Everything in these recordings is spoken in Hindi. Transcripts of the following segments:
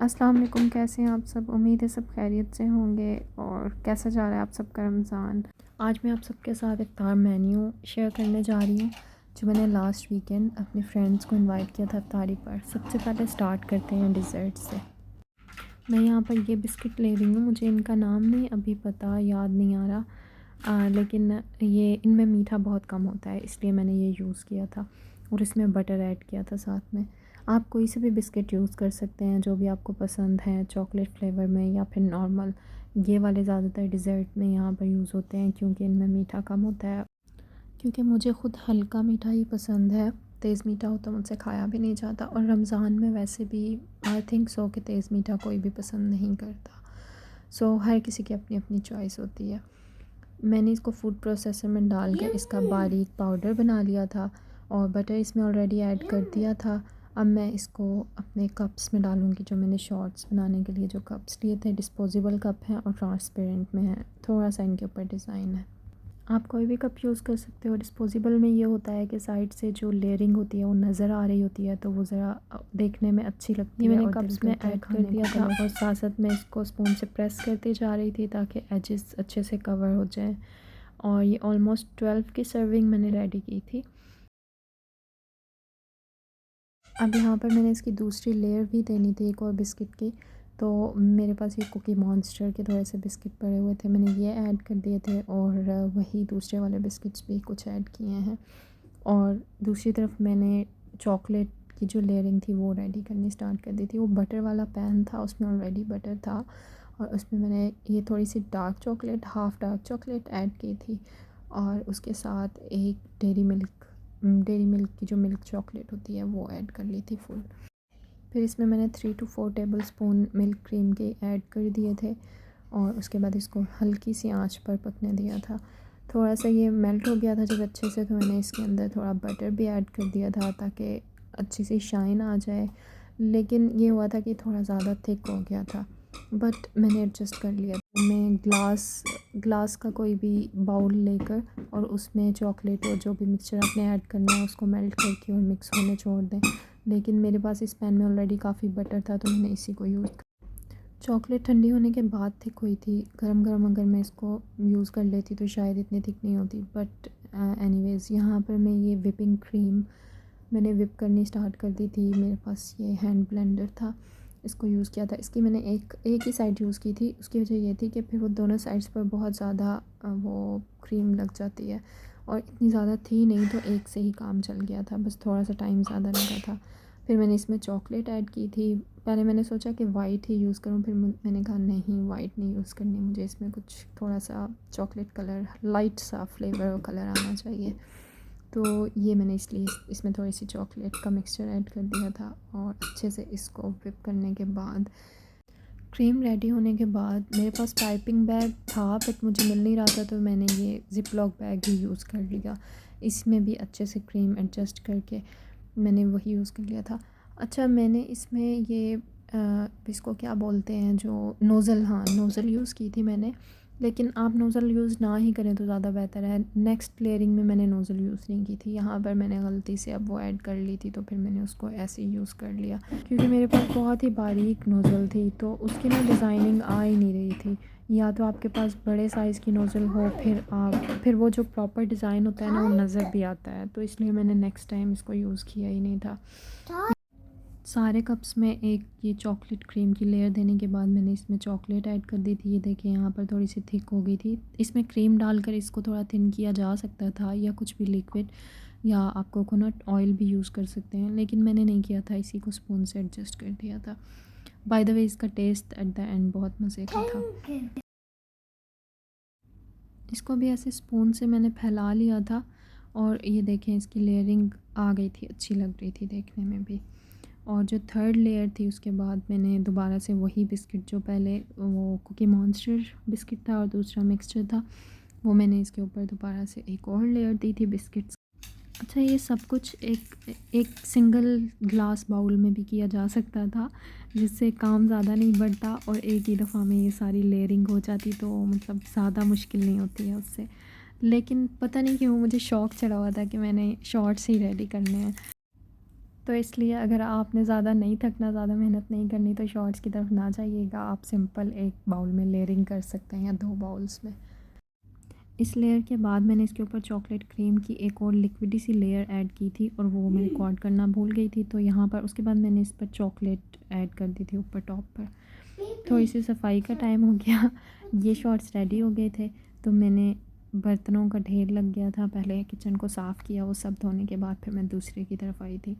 अस्सलाम वालेकुम। कैसे हैं आप सब? उम्मीद है सब खैरियत से होंगे। और कैसा जा रहा है आप सबका रमज़ान? आज मैं आप सबके साथ इफ्तार मेन्यू शेयर करने जा रही हूँ जो मैंने लास्ट वीकेंड अपने फ्रेंड्स को इनवाइट किया था इफ्तारी पर। सबसे पहले स्टार्ट करते हैं डिज़र्ट से। मैं यहाँ पर ये बिस्किट ले रही हूँ, मुझे इनका नाम नहीं अभी पता, याद नहीं आ रहा, लेकिन ये इनमें मीठा बहुत कम होता है इसलिए मैंने ये यूज़ किया था और इसमें बटर ऐड किया था साथ में। आप कोई से भी बिस्किट यूज़ कर सकते हैं जो भी आपको पसंद है, चॉकलेट फ्लेवर में या फिर नॉर्मल। ये वाले ज़्यादातर डिज़र्ट में यहाँ पर यूज़ होते हैं क्योंकि इनमें मीठा कम होता है। क्योंकि मुझे ख़ुद हल्का मीठा ही पसंद है, तेज़ मीठा हो तो मुझसे खाया भी नहीं जाता, और रमज़ान में वैसे भी आई थिंक सो कि तेज़ मीठा कोई भी पसंद नहीं करता। सो हर किसी की अपनी अपनी चॉइस होती है। मैंने इसको फूड प्रोसेसर में डाल के इसका बारीक पाउडर बना लिया था और बटर इसमें ऑलरेडी ऐड कर दिया था। अब मैं इसको अपने कप्स में डालूँगी, जो मैंने शॉर्ट्स बनाने के लिए जो कप्स लिए थे। डिस्पोजेबल कप हैं और ट्रांसपेरेंट में है, थोड़ा सा इनके ऊपर डिज़ाइन है। आप कोई भी कप यूज़ कर सकते हो। डिस्पोजेबल में ये होता है कि साइड से जो लेयरिंग होती है वो नज़र आ रही होती है, तो वो ज़रा देखने में अच्छी लगती है। मैंने कप्स में ऐड कर दिया था और साथ साथ मैं इसको स्पून से प्रेस करती जा रही थी ताकि एजेस अच्छे से कवर हो जाए। और ये ऑलमोस्ट 12 की सर्विंग मैंने रेडी की थी। अब यहाँ पर मैंने इसकी दूसरी लेयर भी देनी थी, एक और बिस्किट की, तो मेरे पास ये कुकी मॉन्स्टर के थोड़े से बिस्किट पड़े हुए थे, मैंने ये ऐड कर दिए थे और वही दूसरे वाले बिस्किट्स भी कुछ ऐड किए हैं। और दूसरी तरफ मैंने चॉकलेट की जो लेयरिंग थी वो रेडी करनी स्टार्ट कर दी थी। वो बटर वाला पैन था, उसमें ऑलरेडी बटर था और उसमें मैंने ये थोड़ी सी dark chocolate, half dark chocolate add की थी और उसके साथ एक डेयरी मिल्क की जो मिल्क चॉकलेट होती है वो ऐड कर ली थी फुल। फिर इसमें मैंने 3 to 4 table spoon milk cream के ऐड कर दिए थे और उसके बाद इसको हल्की सी आंच पर पकने दिया था। थोड़ा सा ये मेल्ट हो गया था जब अच्छे से, तो मैंने इसके अंदर थोड़ा बटर भी ऐड कर दिया था ताकि अच्छी सी शाइन आ जाए। लेकिन ये हुआ था कि थोड़ा ज़्यादा थिक हो गया था, बट मैंने एडजस्ट कर लिया। मैं ग्लास का कोई भी बाउल लेकर और उसमें चॉकलेट और जो भी मिक्सचर आपने ऐड करना है उसको मेल्ट करके और मिक्स होने छोड़ दें। लेकिन मेरे पास इस पैन में ऑलरेडी काफ़ी बटर था तो मैंने इसी को यूज़। चॉकलेट ठंडी होने के बाद थिक हुई थी, गरम गरम अगर मैं इसको यूज़ कर लेती तो शायद इतनी थिक नहीं होती, बट एनीवेज़ यहाँ पर मैं ये विपिंग क्रीम मैंने विप करनी स्टार्ट कर दी थी। मेरे पास ये हैंड ब्लेंडर था, इसको यूज़ किया था। इसकी मैंने एक ही साइड यूज़ की थी, उसकी वजह ये थी कि फिर वो दोनों साइड्स पर बहुत ज़्यादा वो क्रीम लग जाती है, और इतनी ज़्यादा थी नहीं तो एक से ही काम चल गया था, बस थोड़ा सा टाइम ज़्यादा लगा था। फिर मैंने इसमें चॉकलेट ऐड की थी। पहले मैंने सोचा कि वाइट ही यूज़ करूँ, फिर मैंने कहा नहीं, वाइट नहीं यूज़ करनी, मुझे इसमें कुछ थोड़ा सा चॉकलेट कलर, लाइट सा फ्लेवर और कलर आना चाहिए। तो ये मैंने इसलिए इसमें थोड़ी सी चॉकलेट का मिक्सचर ऐड कर दिया था और अच्छे से इसको व्हिप करने के बाद, क्रीम रेडी होने के बाद मेरे पास पाइपिंग बैग था बट मुझे मिल नहीं रहा था, तो मैंने ये ज़िप लॉक बैग ही यूज़ कर लिया। इसमें भी अच्छे से क्रीम एडजस्ट करके मैंने वही यूज़ कर लिया था। अच्छा, मैंने इसमें ये इसको क्या बोलते हैं जो नोज़ल, हाँ नोज़ल यूज़ की थी मैंने, लेकिन आप नोज़ल यूज़ ना ही करें तो ज़्यादा बेहतर है। नेक्स्ट लेयरिंग में मैंने नोज़ल यूज़ नहीं की थी, यहाँ पर मैंने गलती से अब वो ऐड कर ली थी, तो फिर मैंने उसको ऐसे ही यूज़ कर लिया क्योंकि मेरे पास बहुत ही बारीक नोज़ल थी तो उसकी ना डिज़ाइनिंग आ ही नहीं रही थी। या तो आपके पास बड़े साइज़ की नोज़ल हो, फिर वो जो प्रॉपर डिज़ाइन होता है ना वो नज़र भी आता है, तो इसलिए मैंने नेक्स्ट टाइम इसको यूज़ किया ही नहीं था। सारे कप्स में एक ये चॉकलेट क्रीम की लेयर देने के बाद मैंने इसमें चॉकलेट ऐड कर दी थी। ये देखिए यहाँ पर थोड़ी सी थिक हो गई थी। इसमें क्रीम डालकर इसको थोड़ा थिन किया जा सकता था या कुछ भी लिक्विड, या आप कोकोनट ऑयल भी यूज़ कर सकते हैं, लेकिन मैंने नहीं किया था, इसी को स्पून से एडजस्ट कर दिया था। बाय द वे इसका टेस्ट एट द एंड बहुत मज़े का था। इसको भी ऐसे स्पून से मैंने फैला लिया था और ये देखें इसकी लेयरिंग आ गई थी, अच्छी लग रही थी देखने में भी। और जो थर्ड लेयर थी उसके बाद मैंने दोबारा से वही बिस्किट, जो पहले वो कुकी मॉन्स्टर बिस्किट था और दूसरा मिक्सचर था, वो मैंने इसके ऊपर दोबारा से एक और लेयर दी थी बिस्किट्स। अच्छा, ये सब कुछ एक सिंगल ग्लास बाउल में भी किया जा सकता था जिससे काम ज़्यादा नहीं बढ़ता और एक ही दफ़ा में ये सारी लेयरिंग हो जाती, तो मतलब ज़्यादा मुश्किल नहीं होती है उससे। लेकिन पता नहीं क्यों मुझे शौक़ चढ़ा हुआ था कि मैंने शॉर्ट्स ही रेडी करने हैं। तो इसलिए अगर आपने ज़्यादा नहीं थकना, ज़्यादा मेहनत नहीं करनी तो शॉर्ट्स की तरफ ना जाइएगा। आप सिंपल एक बाउल में लेयरिंग कर सकते हैं या 2 बाउल्स में। इस लेयर के बाद मैंने इसके ऊपर चॉकलेट क्रीम की एक और लिक्विडी सी लेयर ऐड की थी और वो मैं रिकॉर्ड करना भूल गई थी, तो यहाँ पर उसके बाद मैंने इस पर चॉकलेट ऐड कर दी थी ऊपर टॉप पर। थोड़ी सी सफाई का टाइम हो गया। ये शॉर्ट्स रेडी हो गए थे, तो मैंने बर्तनों का ढेर लग गया था, पहले किचन को साफ़ किया, वो सब धोने के बाद फिर मैं दूसरे की तरफ आई थी।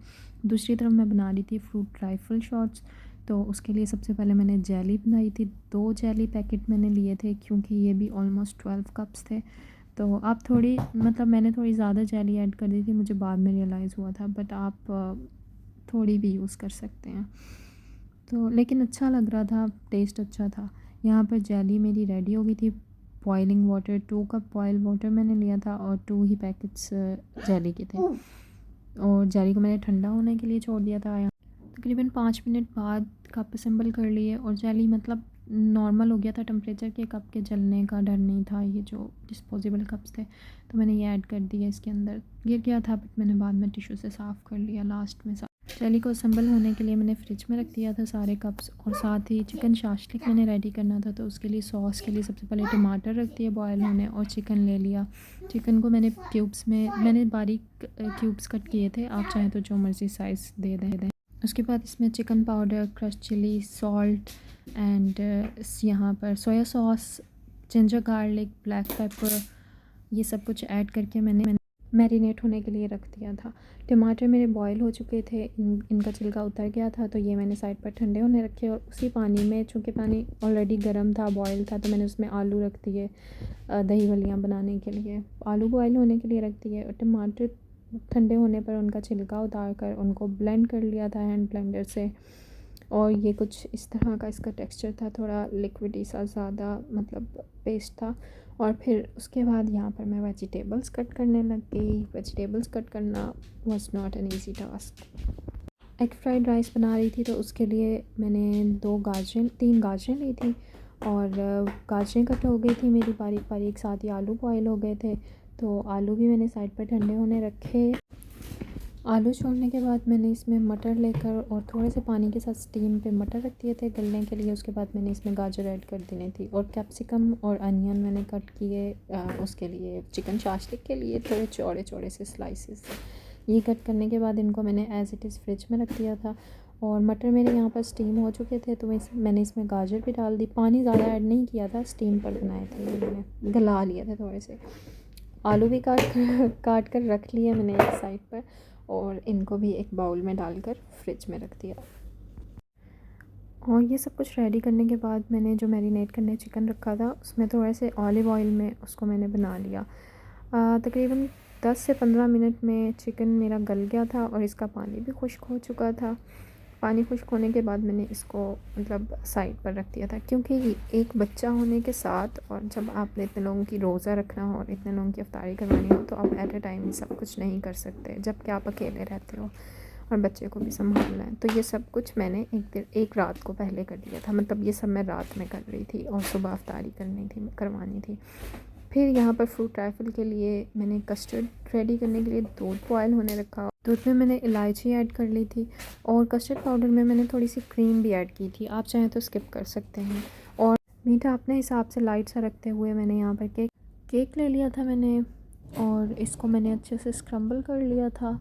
दूसरी तरफ मैं बना रही थी फ्रूट ट्राइफल शॉर्ट्स। तो उसके लिए सबसे पहले मैंने जेली बनाई थी। 2 जेली पैकेट मैंने लिए थे क्योंकि ये भी ऑलमोस्ट 12 कप्स थे। तो आप थोड़ी मतलब मैंने थोड़ी ज़्यादा जेली ऐड कर दी थी, मुझे बाद में रियलाइज़ हुआ था, बट आप थोड़ी भी यूज़ कर सकते हैं। तो लेकिन अच्छा लग रहा था, टेस्ट अच्छा था। यहाँ पर जेली मेरी रेडी हो गई थी। Boiling water 2 cup boil water मैंने लिया था और 2 ही पैकेट्स जेली के थे, और जेली को मैंने ठंडा होने के लिए छोड़ दिया था। तकरीबन 5 मिनट बाद कप असेंबल कर लिए और जेली मतलब नॉर्मल हो गया था टेम्परेचर के, कप के जलने का डर नहीं था। ये जो डिस्पोजेबल कप्स थे, तो मैंने ये ऐड कर दिया इसके अंदर। गिर गया था बट मैंने बाद में टिश्यू से साफ़ कर लिया लास्ट में। जेली को असेंबल होने के लिए मैंने फ्रिज में रख दिया था सारे कप्स, और साथ ही चिकन शाशलिक मैंने रेडी करना था, तो उसके लिए सॉस के लिए सबसे पहले टमाटर रख दिए बॉयल होने और चिकन ले लिया। चिकन को मैंने क्यूब्स में मैंने बारीक क्यूब्स कट किए थे, आप चाहें तो जो मर्ज़ी साइज़ दे दें। उसके बाद इसमें chicken powder, crush chilli, salt and यहाँ पर soya sauce, ginger garlic, black pepper, ये सब कुछ ऐड करके मैंने मैरिनेट होने के लिए रख दिया था। टमाटर मेरे बॉयल हो चुके थे, इनका छिलका उतर गया था, तो ये मैंने साइड पर ठंडे होने रखे और उसी पानी में, चूँकि पानी ऑलरेडी गर्म था, बॉयल था, तो मैंने उसमें आलू रख दिए दही वलियाँ बनाने के लिए। आलू बॉयल होने के लिए रख दिए और टमाटर ठंडे होने पर उनका छिलका उतार कर उनको ब्लेंड कर लिया था हैंड ब्लेंडर से। और ये कुछ इस तरह का इसका टेक्सचर था, थोड़ा लिक्विडी सा, ज़्यादा मतलब पेस्ट था। और फिर उसके बाद यहाँ पर मैं वेजिटेबल्स कट करने लग गई। वेजिटेबल्स कट करना was not an easy task. Egg fried rice बना रही थी, तो उसके लिए मैंने 3 गाजरें ली थी और गाजरें कट हो गई थी मेरी बारीक बारीक, साथ ही आलू बॉयल हो गए थे, तो आलू भी मैंने साइड पर ठंडे होने रखे। आलू छोड़ने के बाद मैंने इसमें मटर लेकर और थोड़े से पानी के साथ स्टीम पे मटर रख दिए थे गलने के लिए। उसके बाद मैंने इसमें गाजर ऐड कर देनी थी और कैप्सिकम और अनियन मैंने कट किए उसके लिए, चिकन शाशलिक के लिए थोड़े चौड़े चौड़े से स्लाइसेस। ये कट करने के बाद इनको मैंने एज़ इट इज़ फ्रिज में रख दिया था। और मटर मेरे यहाँ पर स्टीम हो चुके थे, तो मैंने इसमें गाजर भी डाल दी। पानी ज़्यादा ऐड नहीं किया था, स्टीम पर बनाए थे, मैंने गला लिए थे थोड़े से। आलू भी काट कर रख लिए मैंने एक साइड पर, और इनको भी एक बाउल में डालकर फ्रिज में रख दिया। और ये सब कुछ रेडी करने के बाद मैंने जो मैरिनेट करने चिकन रखा था, उसमें थोड़े से ऑलिव ऑयल में उसको मैंने बना लिया। तकरीबन 10 से 15 मिनट में चिकन मेरा गल गया था और इसका पानी भी खुश्क हो चुका था। पानी खुश्क होने के बाद मैंने इसको मतलब साइड पर रख दिया था, क्योंकि एक बच्चा होने के साथ और जब आपने इतने लोगों की रोज़ा रखना हो और इतने लोगों की इफ्तारी करवानी हो, तो आप एट अ टाइम सब कुछ नहीं कर सकते, जबकि आप अकेले रहते हो और बच्चे को भी संभालना है। तो ये सब कुछ मैंने एक रात को पहले कर लिया था, मतलब ये सब मैं रात में कर रही थी और सुबह इफ्तारी करवानी थी। फिर यहाँ पर फ्रूट ट्राइफल के लिए मैंने कस्टर्ड रेडी करने के लिए दूध बॉयल होने रखा। दूध में मैंने इलायची ऐड कर ली थी और कस्टर्ड पाउडर में मैंने थोड़ी सी क्रीम भी ऐड की थी, आप चाहें तो स्किप कर सकते हैं। और मीठा अपने हिसाब से लाइट सा रखते हुए मैंने यहाँ पर केक ले लिया था मैंने, और इसको मैंने अच्छे से स्क्रम्बल कर लिया था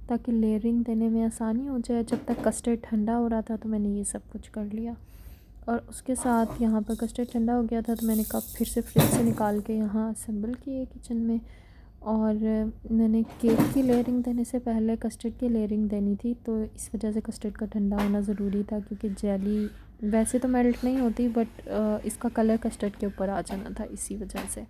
ताकि लेयरिंग देने में आसानी हो जाए। जब तक कस्टर्ड ठंडा हो रहा था तो मैंने ये सब कुछ कर लिया, और उसके साथ यहाँ पर कस्टर्ड ठंडा हो गया था, तो मैंने कप फिर से फ्रिज से निकाल के यहाँ असेंबल किए किचन में। और मैंने केक की लेयरिंग देने से पहले कस्टर्ड की लेयरिंग देनी थी, तो इस वजह से कस्टर्ड का ठंडा होना ज़रूरी था, क्योंकि जेली वैसे तो मेल्ट नहीं होती, बट इसका कलर कस्टर्ड के ऊपर आ जाना था, इसी वजह से।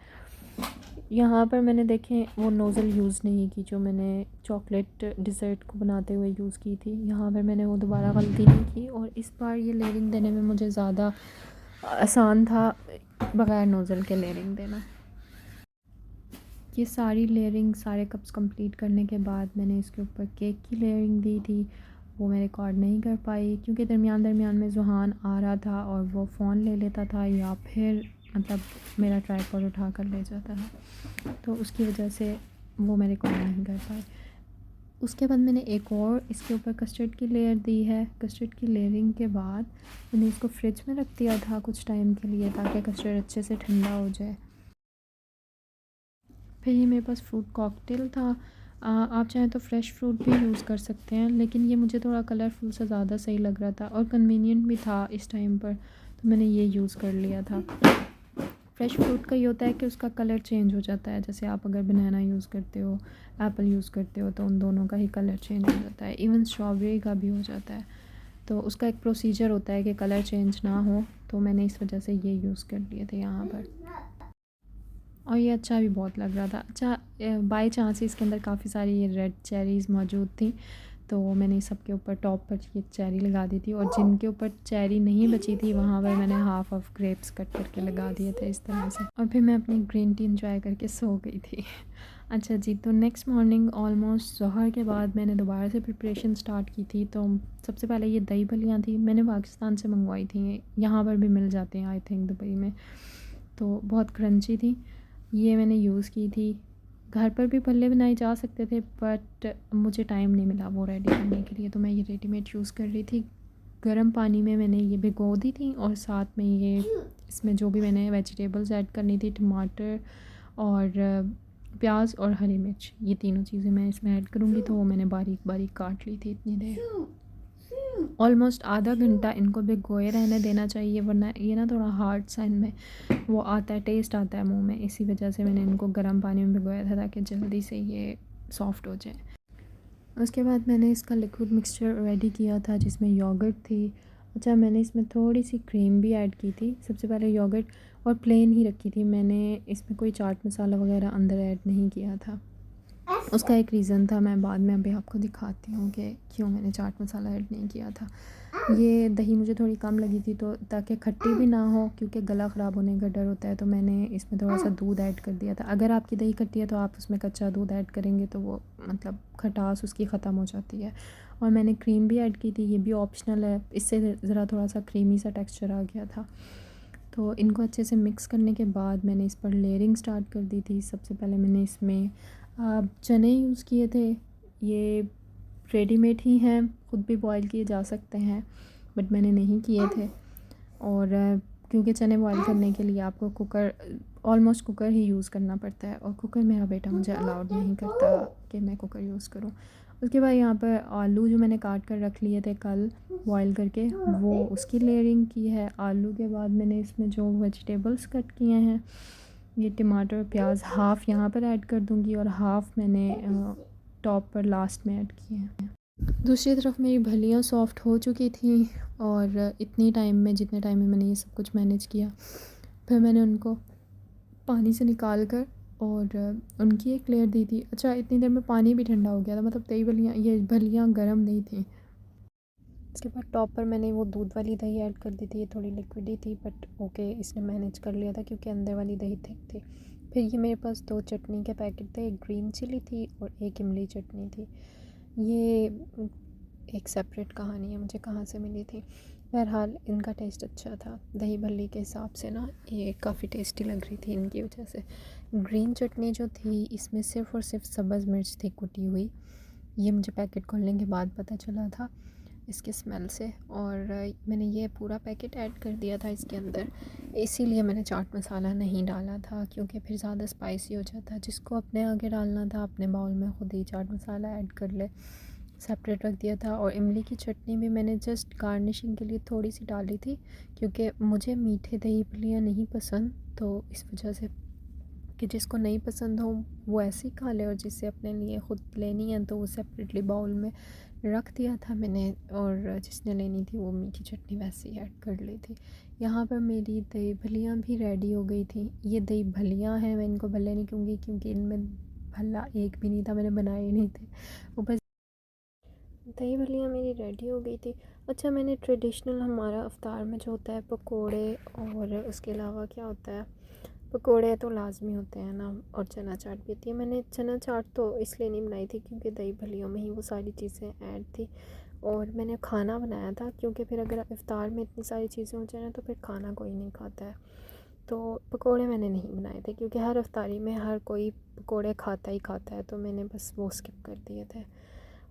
यहाँ पर मैंने देखें वो नोज़ल यूज़ नहीं की जो मैंने चॉकलेट डिज़र्ट को बनाते हुए यूज़ की थी। यहाँ पर मैंने वो दोबारा गलती नहीं की, और इस बार ये लेयरिंग देने में मुझे ज़्यादा आसान था बग़ैर नोज़ल के लेयरिंग देना। ये सारी लेयरिंग सारे कप्स कंप्लीट करने के बाद मैंने इसके ऊपर केक की लेयरिंग दी थी। वो मैं रिकॉर्ड नहीं कर पाई क्योंकि दरमियान में ज़ुहान आ रहा था और वो फ़ोन ले लेता था या फिर मतलब मेरा ट्राइपॉड उठा कर ले जाता था, तो उसकी वजह से वो मैं रिकॉर्ड नहीं कर पाई। उसके बाद मैंने एक और इसके ऊपर कस्टर्ड की लेयर दी है। कस्टर्ड की लेयरिंग के बाद मैंने इसको फ्रिज में रख दिया था कुछ टाइम के लिए, ताकि कस्टर्ड अच्छे से ठंडा हो जाए। फिर ये मेरे पास फ्रूट कॉकटेल था। आप चाहें तो फ्रेश फ्रूट भी यूज़ कर सकते हैं, लेकिन ये मुझे थोड़ा कलरफुल सा ज़्यादा सही लग रहा था और कन्वीनियंट भी था इस टाइम पर, तो मैंने ये यूज़ कर लिया था। फ्रेश फ्रूट का ये होता है कि उसका कलर चेंज हो जाता है। जैसे आप अगर बनाना यूज़ करते हो, एप्पल यूज़ करते हो, तो उन दोनों का ही कलर चेंज हो जाता है। इवन स्ट्रॉबेरी का भी हो जाता है, तो उसका एक प्रोसीजर होता है कि कलर चेंज ना हो, तो मैंने इस वजह से ये यूज़ कर लिए थे यहाँ पर। और ये अच्छा भी बहुत लग रहा था। अच्छा, बाय चांस ही इसके अंदर काफ़ी सारी ये रेड चेरीज़ मौजूद थी, तो मैंने सबके ऊपर टॉप पर ये चेरी लगा दी थी, और जिनके ऊपर चेरी नहीं बची थी वहाँ पर मैंने हाफ़ ऑफ ग्रेप्स कट करके लगा दिए थे इस तरह से। और फिर मैं अपनी ग्रीन टी इंजॉय करके सो गई थी। अच्छा जी, तो नेक्स्ट मॉर्निंग ऑलमोस्ट ज़ोहर के बाद मैंने दोबारा से प्रिपरेशन स्टार्ट की थी। तो सबसे पहले ये दही भल्लियाँ थी, मैंने पाकिस्तान से मंगवाई थी, यहाँ पर भी मिल जाते हैं आई थिंक दुबई में, तो बहुत क्रंची थी। ये मैंने यूज़ की थी। घर पर भी भल्ले बनाए जा सकते थे, बट मुझे टाइम नहीं मिला वो रेडी करने के लिए, तो मैं ये रेडीमेड यूज़ कर रही थी। गर्म पानी में मैंने ये भिगो दी थी, और साथ में ये इसमें जो भी मैंने वेजिटेबल्स ऐड करनी थी, टमाटर और प्याज और हरी मिर्च, ये तीनों चीज़ें मैं इसमें ऐड करूँगी, तो वो मैंने बारीक बारीक काट ली थी इतनी देर। ऑलमोस्ट आधा घंटा इनको भिगोए रहने देना चाहिए, वरना ये ना थोड़ा हार्ड सा इनमें वो आता है, टेस्ट आता है मुंह में। इसी वजह से मैंने इनको गर्म पानी में भिगोया था, ताकि जल्दी से ये सॉफ़्ट हो जाए। उसके बाद मैंने इसका लिक्विड मिक्सचर रेडी किया था, जिसमें योगर्ट थी। अच्छा, मैंने इसमें थोड़ी सी क्रीम भी ऐड की थी। सबसे पहले योगर्ट और प्लेन ही रखी थी मैंने, इसमें कोई चाट मसाला वगैरह अंदर ऐड नहीं किया था। उसका एक रीज़न था, मैं बाद में अभी आपको दिखाती हूँ कि क्यों मैंने चाट मसाला ऐड नहीं किया था। ये दही मुझे थोड़ी कम लगी थी, तो ताकि खट्टी भी ना हो, क्योंकि गला ख़राब होने का डर होता है, तो मैंने इसमें थोड़ा सा दूध ऐड कर दिया था। अगर आपकी दही खट्टी है तो आप उसमें कच्चा दूध ऐड करेंगे, तो वो मतलब खटास उसकी ख़त्म हो जाती है। और मैंने क्रीम भी ऐड की थी, ये भी ऑप्शनल है, इससे ज़रा थोड़ा सा क्रीमी सा टेक्स्चर आ गया था। तो इनको अच्छे से मिक्स करने के बाद मैंने इस पर लेयरिंग स्टार्ट कर दी थी। सबसे पहले मैंने इसमें चने यूज़ किए थे। ये रेडीमेड ही हैं, ख़ुद भी बॉईल किए जा सकते हैं, बट मैंने नहीं किए थे। और क्योंकि चने बॉईल करने के लिए आपको कुकर, ऑलमोस्ट कुकर ही यूज़ करना पड़ता है, और कुकर मेरा बेटा मुझे अलाउड नहीं करता कि मैं कुकर यूज़ करूँ। उसके बाद यहाँ पर आलू जो मैंने काट कर रख लिए थे कल बॉईल करके, वो उसकी लेयरिंग की है। आलू के बाद मैंने इसमें जो वेजिटेबल्स कट किए हैं, ये टमाटर प्याज हाफ़ यहाँ पर ऐड कर दूँगी, और हाफ़ मैंने टॉप पर लास्ट में ऐड किए हैं। दूसरी तरफ मेरी भलियाँ सॉफ़्ट हो चुकी थी, और इतनी टाइम में, जितने टाइम में मैंने ये सब कुछ मैनेज किया, फिर मैंने उनको पानी से निकाल कर और उनकी एक लेयर दी थी। अच्छा, इतनी देर में पानी भी ठंडा हो गया था, मतलब दही भलियाँ, ये भलियाँ गर्म नहीं थी। इसके बाद टॉप पर मैंने वो दूध वाली दही ऐड कर दी थी। ये थोड़ी लिक्विड ही थी, बट ओके, इसने मैनेज कर लिया था क्योंकि अंदर वाली दही थिक थी। फिर ये मेरे पास 2 चटनी के पैकेट थे, एक ग्रीन चिली थी और एक इमली चटनी थी। ये एक सेपरेट कहानी है, मुझे कहाँ से मिली थी। बहरहाल इनका टेस्ट अच्छा था, दही भल्ली के हिसाब से ना ये काफ़ी टेस्टी लग रही थी इनकी वजह से। ग्रीन चटनी जो थी, इसमें सिर्फ़ और सिर्फ सब्ज़ मिर्च थी कुटी हुई। ये मुझे पैकेट खोलने के बाद पता चला था इसके स्मेल से, और मैंने ये पूरा पैकेट ऐड कर दिया था इसके अंदर। इसीलिए मैंने चाट मसाला नहीं डाला था, क्योंकि फिर ज़्यादा स्पाइसी हो जाता। जिसको अपने आगे डालना था अपने बाउल में खुद ही चाट मसाला ऐड कर ले, सेपरेट रख दिया था। और इमली की चटनी भी मैंने जस्ट गार्निशिंग के लिए थोड़ी सी डाली थी, क्योंकि मुझे मीठे दही भल्लियाँ नहीं पसंद, तो इस वजह से कि जिसको नहीं पसंद हो वो ऐसे ही खा ले, और जिससे अपने लिए ख़ुद लेनी है तो वो सेपरेटली बाउल में रख दिया था मैंने, और जिसने लेनी थी वो मीठी चटनी वैसे ही ऐड कर ली थी। यहाँ पर मेरी दही भल्लियाँ भी रेडी हो गई थी। ये दही भल्लियाँ हैं, मैं इनको भल्ले नहीं कहूँगी, क्योंकि इनमें भल्ला एक भी नहीं था, मैंने बनाए ही नहीं थे। वो बस दही भल्लियाँ मेरी रेडी हो गई थी। अच्छा, मैंने ट्रेडिशनल हमारा इफ्तार में जो होता है पकोड़े, और उसके अलावा क्या होता है, पकोड़े तो लाजमी होते हैं ना, और चना चाट भी होती है। मैंने चना चाट तो इसलिए नहीं बनाई थी क्योंकि दही भल्लियों में ही वो सारी चीज़ें ऐड थी, और मैंने खाना बनाया था, क्योंकि फिर अगर इफ्तार में इतनी सारी चीज़ें हो जाए ना तो फिर खाना कोई नहीं खाता है। तो पकोड़े मैंने नहीं बनाए थे, क्योंकि हर इफ्तारी में हर कोई पकोड़े खाता ही खाता है, तो मैंने बस वो स्किप कर दिए थे।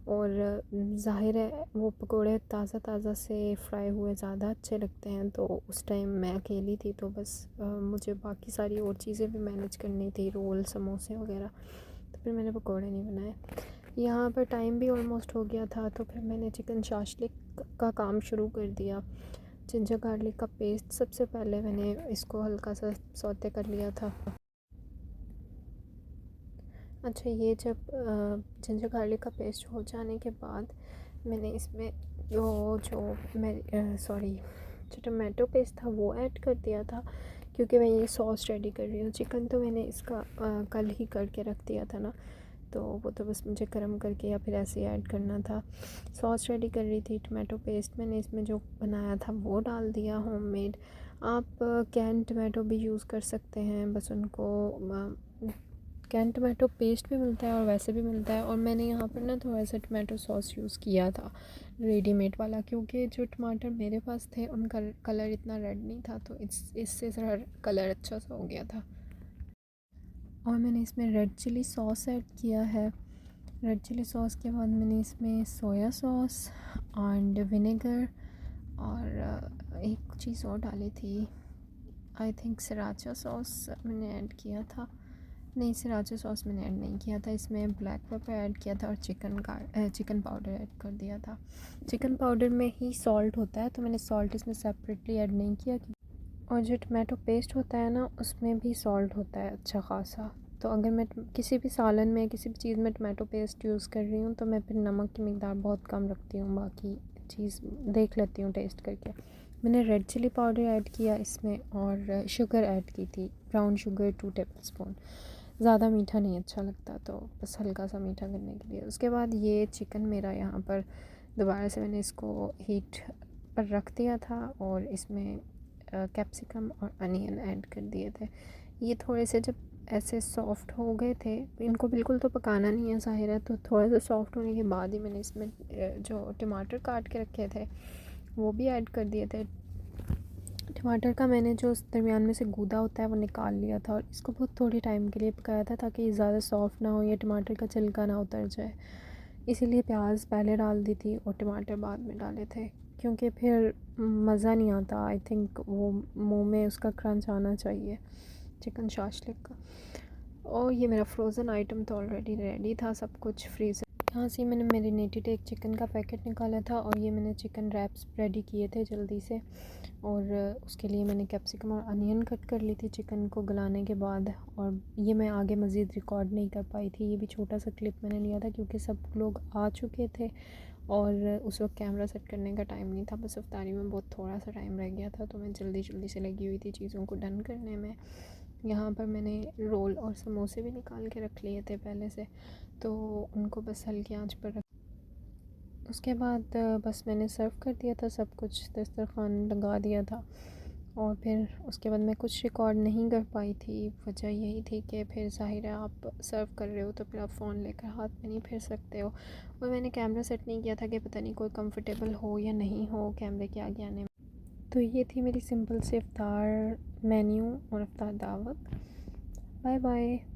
और ज़ाहिर है वो पकोड़े ताज़ा ताज़ा से फ्राई हुए ज़्यादा अच्छे लगते हैं। तो उस टाइम मैं अकेली थी, तो बस मुझे बाकी सारी और चीज़ें भी मैनेज करनी थी, रोल समोसे वगैरह। तो फिर मैंने पकोड़े नहीं बनाए। यहाँ पर टाइम भी ऑलमोस्ट हो गया था, तो फिर मैंने चिकन शाशलिक का काम शुरू कर दिया। जिंजर गार्लिक का पेस्ट सबसे पहले मैंने इसको हल्का सा सौते कर लिया था। अच्छा, ये जब जिंजर गार्लिक का पेस्ट हो जाने के बाद मैंने इसमें जो टमाटो पेस्ट था वो ऐड कर दिया था, क्योंकि मैं ये सॉस रेडी कर रही हूँ। चिकन तो मैंने इसका कल ही करके रख दिया था ना, तो वो तो बस मुझे गर्म करके या फिर ऐसे ही ऐड करना था। सॉस रेडी कर रही थी, टमाटो पेस्ट मैंने इसमें जो बनाया था वो डाल दिया होममेड। आप कैन टमाटो भी यूज़ कर सकते हैं, बस उनको कैन टमाटो पेस्ट भी मिलता है और वैसे भी मिलता है। और मैंने यहाँ पर ना थोड़ा सा टमाटो सॉस यूज़ किया था रेडीमेड वाला, क्योंकि जो टमाटर मेरे पास थे उनका कलर इतना रेड नहीं था, तो इससे ज़रा कलर अच्छा सा हो गया था। और मैंने इसमें रेड चिली सॉस ऐड किया है। रेड चिली सॉस के बाद मैंने इसमें सोया सॉस एंड विनेगर और एक चीज़ और डाली थी, आई थिंक सराचा सॉस मैंने ऐड किया था। नहीं, सराचा सॉस मैंने ऐड नहीं किया था, इसमें ब्लैक पेपर ऐड किया था और चिकन पाउडर ऐड कर दिया था। चिकन पाउडर में ही सॉल्ट होता है, तो मैंने सॉल्ट इसमें सेपरेटली ऐड नहीं किया। और जो टमाटो पेस्ट होता है ना, उसमें भी सॉल्ट होता है अच्छा ख़ासा। तो अगर मैं किसी भी सालन में किसी भी चीज़ में टमाटो पेस्ट यूज़ कर रही हूँ, तो मैं फिर नमक की मिकदार बहुत कम रखती हूँ, बाकी चीज़ देख लेती हूँ टेस्ट करके। मैंने रेड चिली पाउडर ऐड किया इसमें और शुगर ऐड की थी, ब्राउन शुगर 2 टेबलस्पून। ज़्यादा मीठा नहीं अच्छा लगता, तो बस हल्का सा मीठा करने के लिए। उसके बाद ये चिकन मेरा यहाँ पर दोबारा से मैंने इसको हीट पर रख दिया था और इसमें कैप्सिकम और अनियन ऐड कर दिए थे। ये थोड़े से जब ऐसे सॉफ़्ट हो गए थे, इनको बिल्कुल तो पकाना नहीं है ज़ाहिर है, तो थोड़ा सा सॉफ़्ट होने के बाद ही मैंने इसमें जो टमाटर काट के रखे थे वो भी ऐड कर दिए थे। टमाटर का मैंने जो दरमियान में से गूदा होता है वो निकाल लिया था और इसको बहुत थोड़ी टाइम के लिए पकाया था, ताकि ज़्यादा सॉफ़्ट ना हो या टमाटर का छिलका ना उतर जाए। इसीलिए प्याज पहले डाल दी थी और टमाटर बाद में डाले थे, क्योंकि फिर मज़ा नहीं आता। आई थिंक वो मुंह में उसका क्रंच आना चाहिए चिकन शाशलिक का। और ये मेरा फ्रोज़न आइटम तो ऑलरेडी रेडी था सब कुछ फ्रीज़र। यहाँ से मैंने मैरिनेटेड एक चिकन का पैकेट निकाला था और ये मैंने चिकन रैप्स रेडी किए थे जल्दी से। और उसके लिए मैंने कैप्सिकम और अनियन कट कर ली थी चिकन को गलाने के बाद। और ये मैं आगे मज़ीद रिकॉर्ड नहीं कर पाई थी, ये भी छोटा सा क्लिप मैंने लिया था क्योंकि सब लोग आ चुके थे और उस वक्त कैमरा सेट करने का टाइम नहीं था। बस अफ्तारी में बहुत थोड़ा सा टाइम रह गया था, तो मैं जल्दी जल्दी से लगी हुई थी चीज़ों को डन करने में। यहाँ पर मैंने रोल और समोसे भी निकाल के रख लिए थे पहले से, तो उनको बस हल्की आंच पर रख। उसके बाद बस मैंने सर्व कर दिया था, सब कुछ दस्तरखान लगा दिया था। और फिर उसके बाद मैं कुछ रिकॉर्ड नहीं कर पाई थी, वजह यही थी कि फिर ज़ाहिर है आप सर्व कर रहे हो तो फिर आप फ़ोन लेकर हाथ में नहीं फिर सकते हो। और मैंने कैमरा सेट नहीं किया था कि पता नहीं कोई कंफर्टेबल हो या नहीं हो कैमरे के आगे आने में। तो ये थी मेरी सिंपल से इफ्तार मेन्यू और इफ्तार दावत। Bye bye.